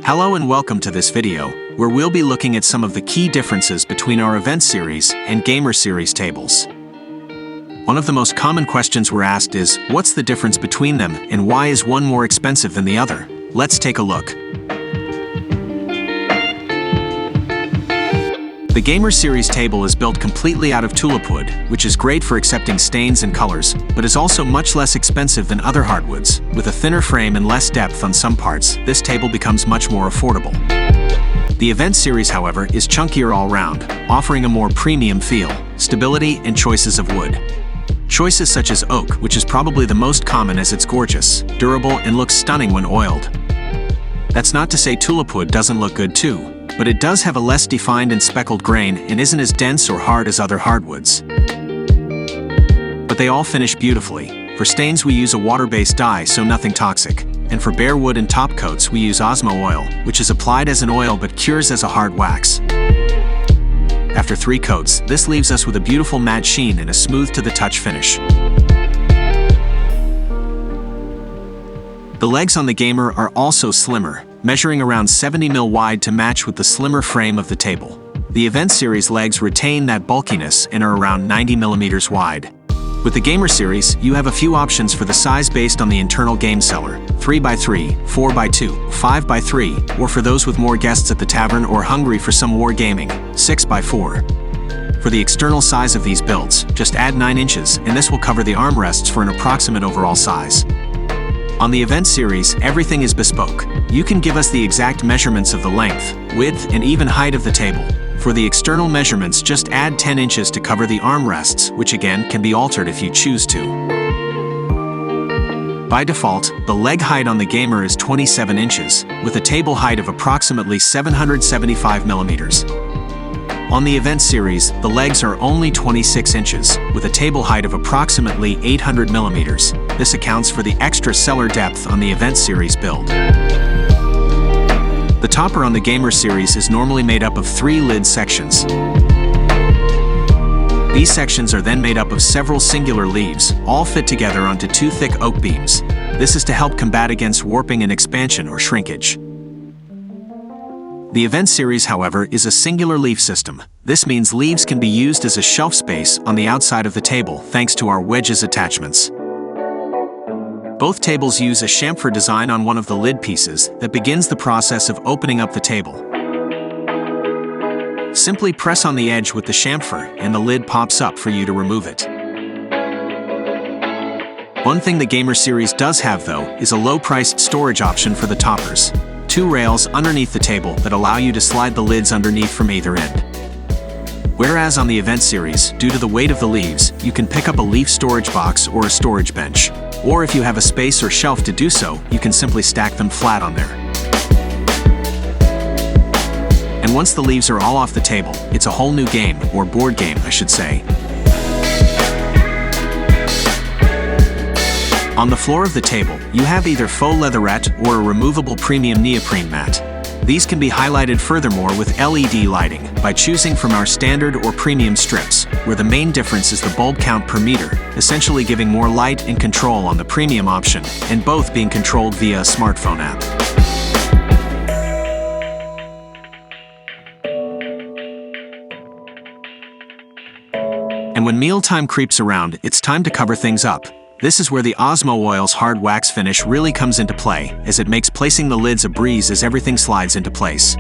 Hello and welcome to this video, where we'll be looking at some of the key differences between our Event Series and Gamer Series tables. One of the most common questions we're asked is, what's the difference between them and why is one more expensive than the other? Let's take a look. The Gamer Series table is built completely out of tulip wood, which is great for accepting stains and colors, but is also much less expensive than other hardwoods. With a thinner frame and less depth on some parts, this table becomes much more affordable. The Event Series, however, is chunkier all round, offering a more premium feel, stability, and choices of wood. Choices such as oak, which is probably the most common as it's gorgeous, durable, and looks stunning when oiled. That's not to say tulip wood doesn't look good too, but it does have a less defined and speckled grain and isn't as dense or hard as other hardwoods. But they all finish beautifully. For stains we use a water-based dye, so nothing toxic. And for bare wood and top coats we use Osmo oil, which is applied as an oil but cures as a hard wax. After 3 coats, this leaves us with a beautiful matte sheen and a smooth-to-the-touch finish. The legs on the Gamer are also slimmer, measuring around 70 mm wide to match with the slimmer frame of the table. The Event Series legs retain that bulkiness and are around 90 mm wide. With the Gamer Series, you have a few options for the size based on the internal game cellar: 3x3, 4x2, 5x3, or for those with more guests at the tavern or hungry for some war gaming, 6x4. For the external size of these builds, just add 9 inches, and this will cover the armrests for an approximate overall size. On the Event Series, everything is bespoke. You can give us the exact measurements of the length, width, and even height of the table. For the external measurements, just add 10 inches to cover the armrests, which again can be altered if you choose to. By default, the leg height on the Gamer is 27 inches, with a table height of approximately 775 mm. On the Event Series, the legs are only 26 inches, with a table height of approximately 800 mm. This accounts for the extra cellar depth on the Event Series build. The topper on the Gamer Series is normally made up of 3 lid sections. These sections are then made up of several singular leaves, all fit together onto 2 thick oak beams. This is to help combat against warping and expansion or shrinkage. The Event Series, however, is a singular leaf system. This means leaves can be used as a shelf space on the outside of the table thanks to our wedges attachments. Both tables use a chamfer design on one of the lid pieces that begins the process of opening up the table. Simply press on the edge with the chamfer and the lid pops up for you to remove it. One thing the Gamer Series does have, though, is a low-priced storage option for the toppers. 2 rails underneath the table that allow you to slide the lids underneath from either end. Whereas on the Event Series, due to the weight of the leaves, you can pick up a leaf storage box or a storage bench. Or if you have a space or shelf to do so, you can simply stack them flat on there. And once the leaves are all off the table, it's a whole new game, or board game, I should say. On the floor of the table, you have either faux leatherette or a removable premium neoprene mat. These can be highlighted furthermore with LED lighting by choosing from our standard or premium strips, where the main difference is the bulb count per meter, essentially giving more light and control on the premium option, and both being controlled via a smartphone app. And when mealtime creeps around, it's time to cover things up. This is where the Osmo oil's hard wax finish really comes into play, as it makes placing the lids a breeze as everything slides into place.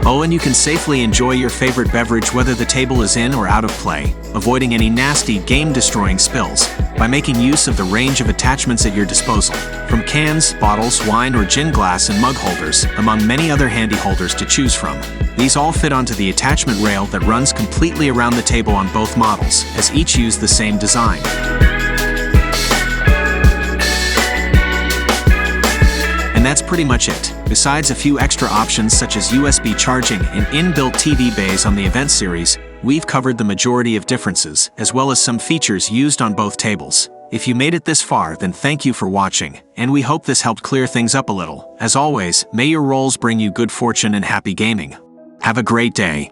Oh, and you can safely enjoy your favorite beverage whether the table is in or out of play, avoiding any nasty, game-destroying spills, by making use of the range of attachments at your disposal, from cans, bottles, wine or gin glass and mug holders, among many other handy holders to choose from. These all fit onto the attachment rail that runs completely around the table on both models, as each use the same design. And that's pretty much it. Besides a few extra options such as USB charging and inbuilt TV bays on the Event Series, we've covered the majority of differences, as well as some features used on both tables. If you made it this far, then thank you for watching, and we hope this helped clear things up a little. As always, may your rolls bring you good fortune and happy gaming. Have a great day.